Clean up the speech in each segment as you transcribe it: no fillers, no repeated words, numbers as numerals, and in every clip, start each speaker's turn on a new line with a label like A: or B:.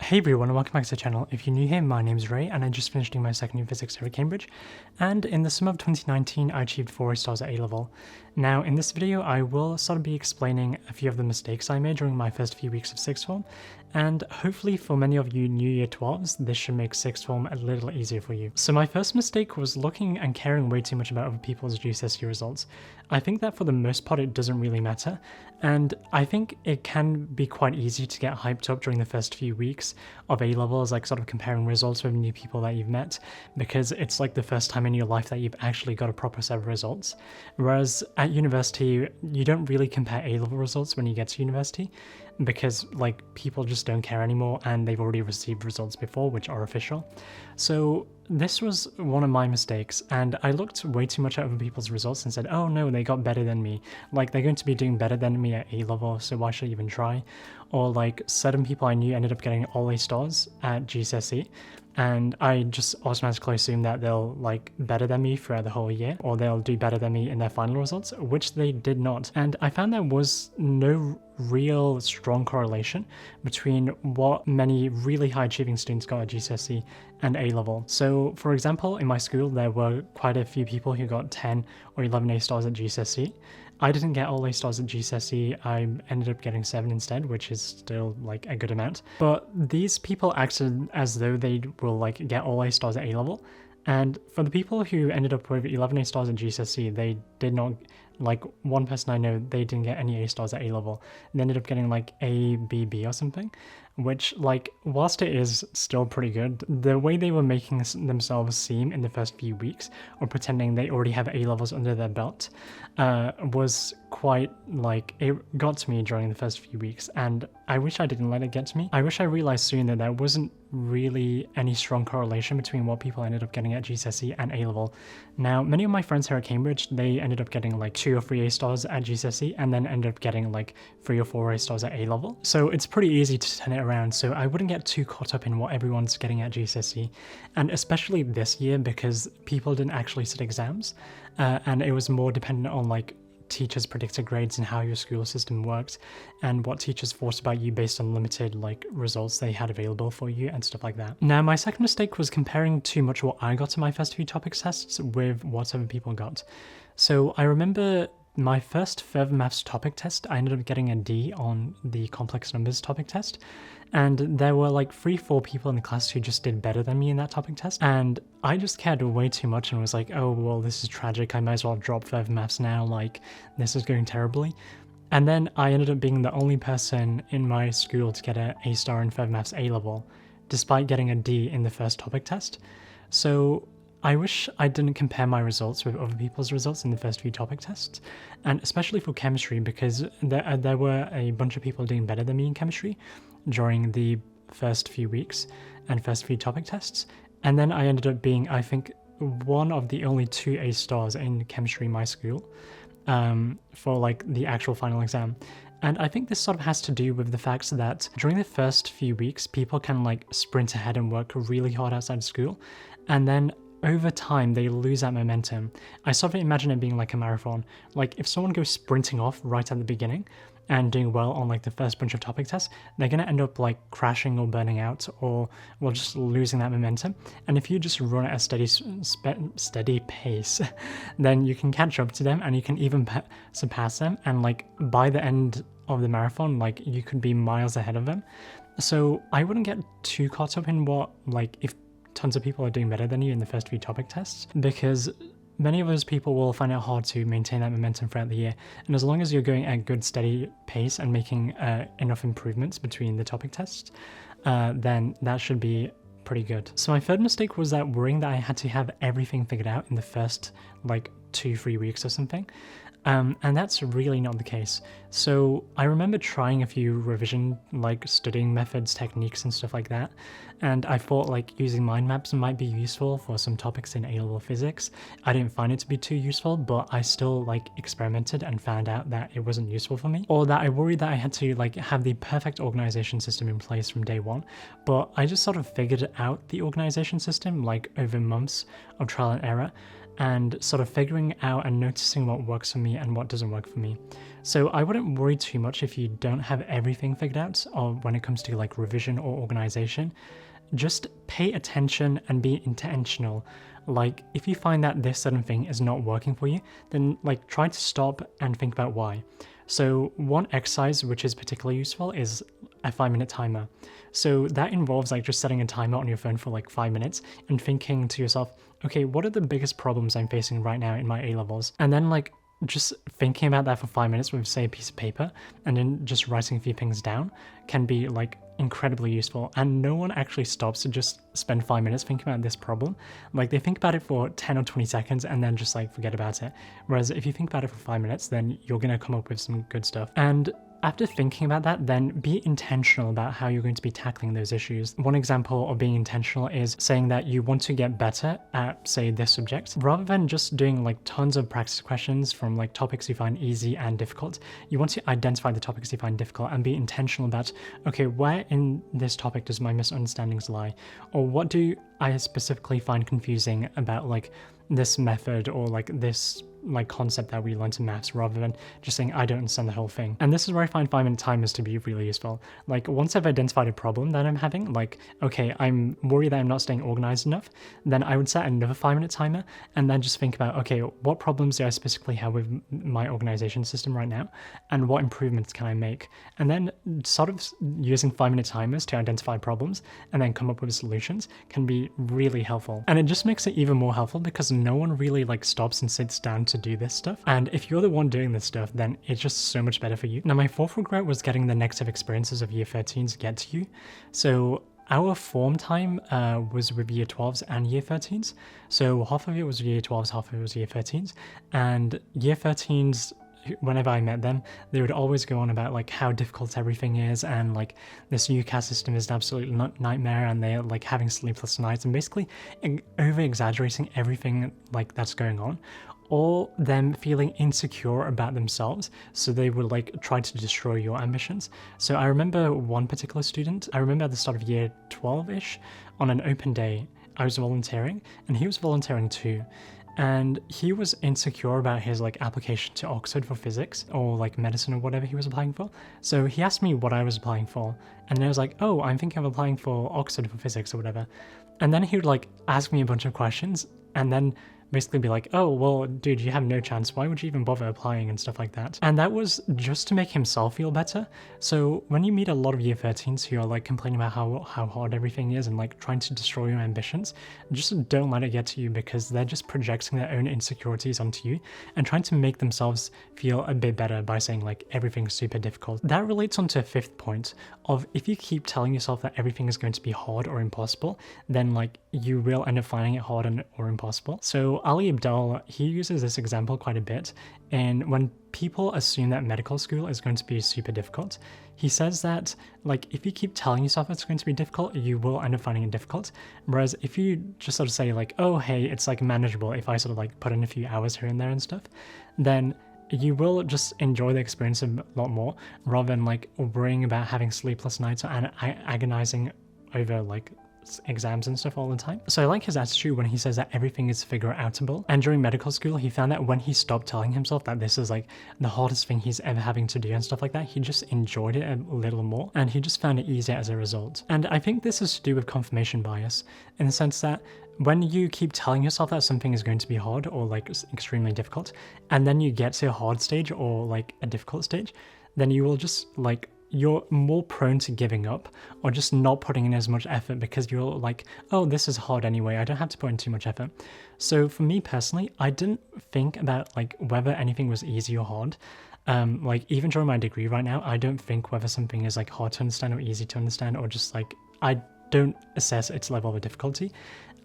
A: Hey everyone and welcome back to the channel. If you're new here, my name is Ray and I just finished doing my second year physics here at Cambridge, and in the summer of 2019 I achieved 4 A stars at A level. Now in this video I will sort of be explaining a few of the mistakes I made during my first few weeks of sixth form, and hopefully for many of you new year 12s this should make sixth form a little easier for you. So my first mistake was looking and caring way too much about other people's GCSE results. I think that for the most part it doesn't really matter, and I think it can be quite easy to get hyped up during the first few weeks of A levels, like sort of comparing results with new people that you've met, because it's like the first time in your life that you've actually got a proper set of results. Whereas at university, you don't really compare A level results when you get to university, because like people just don't care anymore and they've already received results before which are official. So this was one of my mistakes, and I looked way too much at other people's results and said, oh no, they got better than me, like they're going to be doing better than me at A level, so why should I even try? Or like certain people I knew ended up getting all A stars at GCSE, and I just automatically assumed that they'll like better than me throughout the whole year, or they'll do better than me in their final results, which they did not. And I found there was no real strong correlation between what many really high achieving students got at GCSE and A level. So for example, in my school there were quite a few people who got 10 or 11 A stars at GCSE. I didn't get all A stars at GCSE, I ended up getting 7 instead, which is still like a good amount. But these people acted as though they will like get all A stars at A level, and for the people who ended up with 11 A stars at GCSE, they did not, like one person I know, they didn't get any A stars at A level. They ended up getting like A, B, B or something, which like whilst it is still pretty good, the way they were making themselves seem in the first few weeks, or pretending they already have A levels under their belt, was quite like, it got to me during the first few weeks, and I wish I didn't let it get to me. I wish I realized soon that there wasn't really any strong correlation between what people ended up getting at GCSE and A level. Now many of my friends here at Cambridge, they ended up getting like 2 or 3 A stars at GCSE and then ended up getting like 3 or 4 A stars at A level. So it's pretty easy to turn it around, so I wouldn't get too caught up in what everyone's getting at GCSE, and especially this year because people didn't actually sit exams, and it was more dependent on like teachers' predicted grades and how your school system worked, and what teachers thought about you based on limited like results they had available for you and stuff like that. Now my second mistake was comparing too much what I got in my first few topics tests with what other people got. So I remember my first further maths topic test, I ended up getting a D on the complex numbers topic test, and there were like 3-4 people in the class who just did better than me in that topic test, and I just cared way too much and was like, oh well, this is tragic, I might as well drop further maths now, like this is going terribly. And then I ended up being the only person in my school to get an A star in further maths A level, despite getting a D in the first topic test. So I wish I didn't compare my results with other people's results in the first few topic tests, and especially for chemistry, because there were a bunch of people doing better than me in chemistry during the first few weeks and first few topic tests, and then I ended up being, I think, one of the only 2 A stars in chemistry in my school for like the actual final exam. And I think this sort of has to do with the fact that during the first few weeks people can like sprint ahead and work really hard outside school, and then over time they lose that momentum. I sort of imagine it being like a marathon. Like if someone goes sprinting off right at the beginning and doing well on like the first bunch of topic tests, they're going to end up like crashing or burning out, or well, just losing that momentum. And if you just run at a steady pace, then you can catch up to them and you can even surpass them, and like by the end of the marathon, like you could be miles ahead of them. So I wouldn't get too caught up in what, like if tons of people are doing better than you in the first few topic tests, because many of those people will find it hard to maintain that momentum throughout the year. And as long as you're going at a good steady pace and making enough improvements between the topic tests, then that should be pretty good. So my third mistake was that worrying that I had to have everything figured out in the first like 2-3 weeks or something. And that's really not the case. So I remember trying a few revision, like studying methods, techniques and stuff like that, and I thought like using mind maps might be useful for some topics in A-level physics. I didn't find it to be too useful, but I still like experimented and found out that it wasn't useful for me, or that I worried that I had to like have the perfect organization system in place from day one. But I just sort of figured out the organization system like over months of trial and error, and sort of figuring out and noticing what works for me and what doesn't work for me. So I wouldn't worry too much if you don't have everything figured out or when it comes to like revision or organization. Just pay attention and be intentional. Like if you find that this certain thing is not working for you, then like try to stop and think about why. So one exercise which is particularly useful is a 5-minute timer. So that involves like just setting a timer on your phone for like 5 minutes and thinking to yourself, okay, what are the biggest problems I'm facing right now in my A-levels? And then like just thinking about that for 5 minutes with say a piece of paper and then just writing a few things down can be like incredibly useful. And no one actually stops to just spend 5 minutes thinking about this problem. Like they think about it for 10 or 20 seconds and then just like forget about it. Whereas if you think about it for 5 minutes, then you're gonna come up with some good stuff. And after thinking about that, then be intentional about how you're going to be tackling those issues. One example of being intentional is saying that you want to get better at, say, this subject. Rather than just doing like tons of practice questions from like topics you find easy and difficult, you want to identify the topics you find difficult and be intentional about, okay, where in this topic does my misunderstandings lie? Or what do I specifically find confusing about like this method or like this like concept that we learned in maths, rather than just saying I don't understand the whole thing. And this is where I find 5-minute timers to be really useful. Like once I've identified a problem that I'm having, like okay, I'm worried that I'm not staying organized enough, then I would set another 5-minute timer and then just think about, okay, what problems do I specifically have with my organization system right now and what improvements can I make? And then sort of using 5-minute timers to identify problems and then come up with solutions can be really helpful. And it just makes it even more helpful because no one really like stops and sits down to do this stuff. And if you're the one doing this stuff, then it's just so much better for you. Now, my fourth regret was getting the negative experiences of year 13s get to you. So our form time was with year 12s and year 13s. So half of it was year 12s, half of it was year 13s. And year 13s, whenever I met them, they would always go on about like how difficult everything is and like this UCAS system is an absolute nightmare and they're like having sleepless nights and basically over exaggerating everything like that's going on, or them feeling insecure about themselves, so they would like try to destroy your ambitions. So I remember one particular student, I remember at the start of year 12-ish, on an open day, I was volunteering and he was volunteering too. And he was insecure about his like application to Oxford for physics or like medicine or whatever he was applying for. So he asked me what I was applying for. And then I was like, oh, I'm thinking of applying for Oxford for physics or whatever. And then he would like ask me a bunch of questions and then basically be like, oh, well, dude, you have no chance. Why would you even bother applying and stuff like that? And that was just to make himself feel better. So when you meet a lot of year 13s who are like complaining about how hard everything is and like trying to destroy your ambitions, just don't let it get to you because they're just projecting their own insecurities onto you and trying to make themselves feel a bit better by saying like everything's super difficult. That relates onto a fifth point of if you keep telling yourself that everything is going to be hard or impossible, then like you will end up finding it hard or impossible. So Ali Abdaal, he uses this example quite a bit, and when people assume that medical school is going to be super difficult, he says that like if you keep telling yourself it's going to be difficult, you will end up finding it difficult. Whereas if you just sort of say like, oh hey, it's like manageable if I sort of like put in a few hours here and there and stuff, then you will just enjoy the experience a lot more rather than like worrying about having sleepless nights and agonizing over like exams and stuff all the time. So I like his attitude when he says that everything is figure outable. And during medical school, he found that when he stopped telling himself that this is like the hardest thing he's ever having to do and stuff like that, he just enjoyed it a little more and he just found it easier as a result. And I think this is to do with confirmation bias in the sense that when you keep telling yourself that something is going to be hard or like extremely difficult, and then you get to a hard stage or like a difficult stage, then you will just like you're more prone to giving up or just not putting in as much effort because you're like, oh, this is hard anyway, I don't have to put in too much effort. So for me personally, I didn't think about like whether anything was easy or hard. Like even during my degree right now, I don't think whether something is like hard to understand or easy to understand, or just like I don't assess its level of difficulty.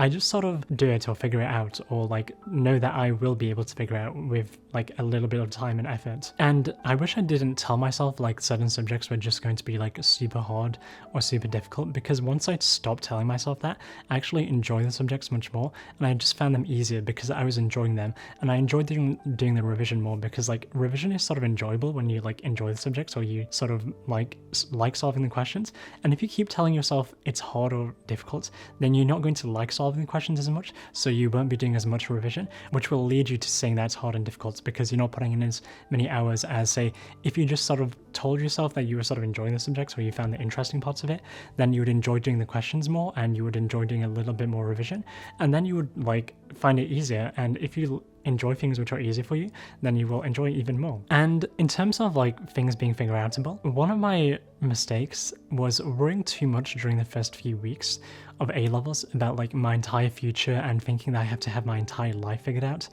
A: I just sort of do it or figure it out, or like know that I will be able to figure it out with like a little bit of time and effort. And I wish I didn't tell myself like certain subjects were just going to be like super hard or super difficult, because once I stopped telling myself that, I actually enjoy the subjects much more, and I just found them easier because I was enjoying them, and I enjoyed doing the revision more because like revision is sort of enjoyable when you like enjoy the subjects or you sort of like solving the questions. And if you keep telling yourself it's hard or difficult, then you're not going to like solving solving the questions as much, so you won't be doing as much revision, which will lead you to saying that's hard and difficult because you're not putting in as many hours as, say, if you just sort of told yourself that you were sort of enjoying the subjects or you found the interesting parts of it, then you would enjoy doing the questions more and you would enjoy doing a little bit more revision, and then you would like find it easier. And if you enjoy things which are easy for you, then you will enjoy it even more. And in terms of like things being figure outable, one of my mistakes was worrying too much during the first few weeks of A levels about like my entire future and thinking that I have to have my entire life figured out.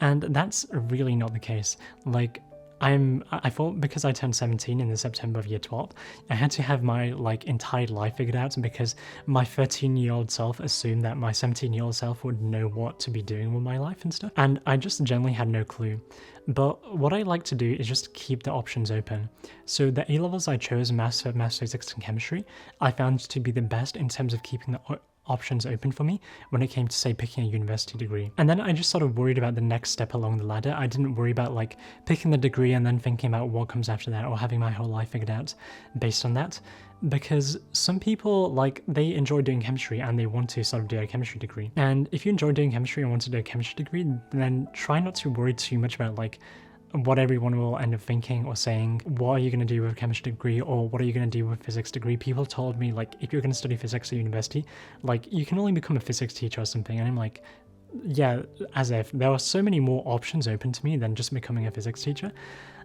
A: And that's really not the case. Like I thought because I turned 17 in the September of year 12, I had to have my like entire life figured out because my 13-year-old self assumed that my 17-year-old self would know what to be doing with my life and stuff. And I just generally had no clue. But what I like to do is just keep the options open. So the A levels I chose, maths, physics, and chemistry, I found to be the best in terms of keeping the options open for me when it came to, say, picking a university degree. And then I just sort of worried about the next step along the ladder. I didn't worry about like picking the degree and then thinking about what comes after that or having my whole life figured out based on that. Because some people, like, they enjoy doing chemistry and they want to sort of do a chemistry degree. And if you enjoy doing chemistry and want to do a chemistry degree, then try not to worry too much about like what everyone will end up thinking or saying. What are you going to do with a chemistry degree, or what are you going to do with a physics degree? People told me, like, if you're going to study physics at university, like, you can only become a physics teacher or something. And I'm like, yeah, as if there are so many more options open to me than just becoming a physics teacher.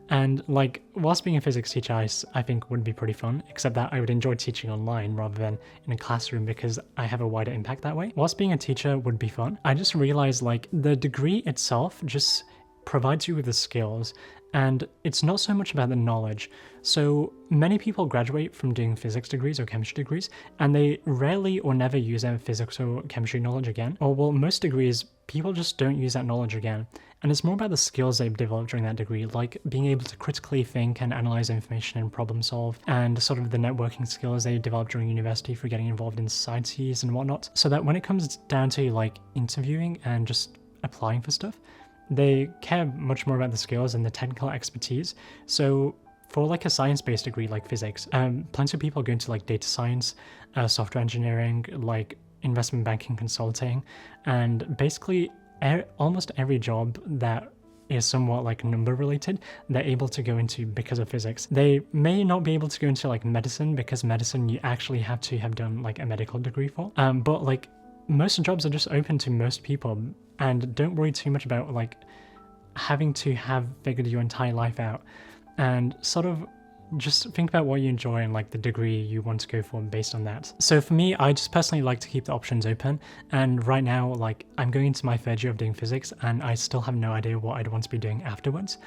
A: And like, whilst being a physics teacher, I think would be pretty fun, except that I would enjoy teaching online rather than in a classroom because I have a wider impact that way. Whilst being a teacher would be fun, I just realized like the degree itself just provides you with the skills, and it's not so much about the knowledge. So many people graduate from doing physics degrees or chemistry degrees and they rarely or never use their physics or chemistry knowledge again. Or well, most degrees, people just don't use that knowledge again. And it's more about the skills they've developed during that degree, like being able to critically think and analyze information and problem solve, and sort of the networking skills they developed during university for getting involved in societies and whatnot. So that when it comes down to like interviewing and just applying for stuff, they care much more about the skills and the technical expertise. So for like a science-based degree like physics, plenty of people go into like data science, software engineering, like investment banking, consulting, and basically almost every job that is somewhat like number related, they're able to go into because of physics. They may not be able to go into like medicine because medicine you actually have to have done like a medical degree for. But like most jobs are just open to most people, and don't worry too much about like having to have figured your entire life out, and sort of just think about what you enjoy and like the degree you want to go for based on that. So for me, I just personally like to keep the options open, and right now like I'm going into my third year of doing physics and I still have no idea what I'd want to be doing afterwards.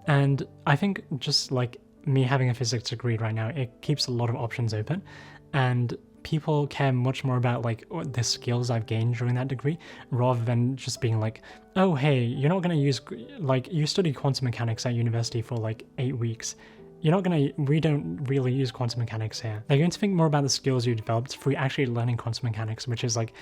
A: And I think just like me having a physics degree right now, it keeps a lot of options open, and people care much more about like the skills I've gained during that degree rather than just being like, oh hey, you're not going to use, like, you study quantum mechanics at university for like 8 weeks. We don't really use quantum mechanics here. They're going to think more about the skills you developed through actually learning quantum mechanics, which is like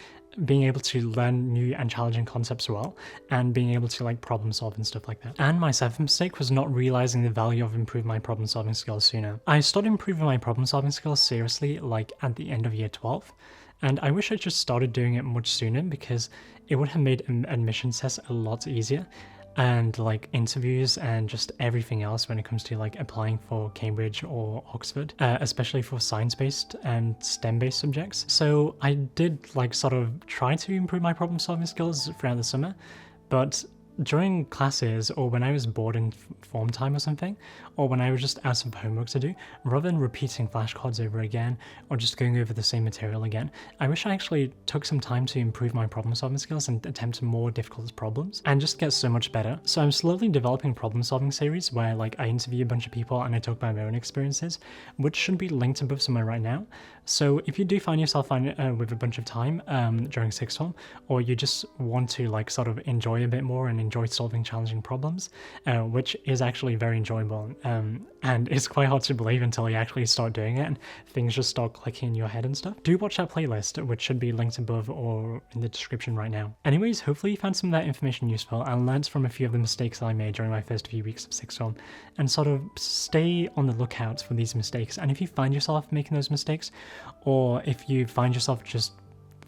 A: being able to learn new and challenging concepts well, and being able to like problem solve and stuff like that. And my seventh mistake was not realizing the value of improving my problem solving skills sooner. I started improving my problem solving skills seriously like at the end of year 12. And I wish I just started doing it much sooner because it would have made admissions tests a lot easier, and like interviews and just everything else when it comes to like applying for Cambridge or Oxford, especially for science-based and STEM-based subjects. So I did like sort of try to improve my problem solving skills throughout the summer, but during classes or when I was bored in form time or something, or when I was just out of homework to do, rather than repeating flashcards over again or just going over the same material again, I wish I actually took some time to improve my problem solving skills and attempt more difficult problems and just get so much better. So I'm slowly developing problem solving series where like I interview a bunch of people and I talk about my own experiences, which should be linked above somewhere right now. So if you do find yourself with a bunch of time during sixth form, or you just want to like sort of enjoy a bit more and enjoy solving challenging problems, which is actually very enjoyable, and it's quite hard to believe until you actually start doing it and things just start clicking in your head and stuff, do watch that playlist, which should be linked above or in the description right now. Anyways, hopefully you found some of that information useful and learned from a few of the mistakes that I made during my first few weeks of sixth form, and sort of stay on the lookout for these mistakes. And if you find yourself making those mistakes, or if you find yourself just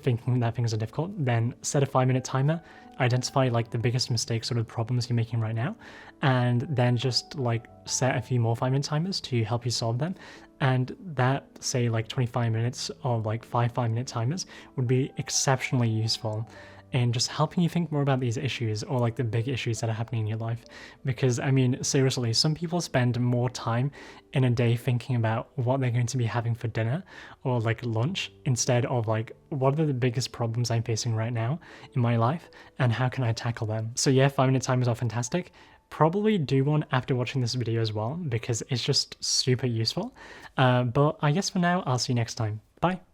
A: thinking that things are difficult, then set a 5-minute timer, identify like the biggest mistakes or the problems you're making right now, and then just like set a few more 5-minute timers to help you solve them. And that, say like 25 minutes or like 5-minute timers would be exceptionally useful in just helping you think more about these issues or like the big issues that are happening in your life. Because I mean, seriously, some people spend more time in a day thinking about what they're going to be having for dinner or like lunch instead of like, what are the biggest problems I'm facing right now in my life and how can I tackle them? So yeah, 5-minute timers are fantastic. Probably do one after watching this video as well because it's just super useful. But I guess for now, I'll see you next time. Bye.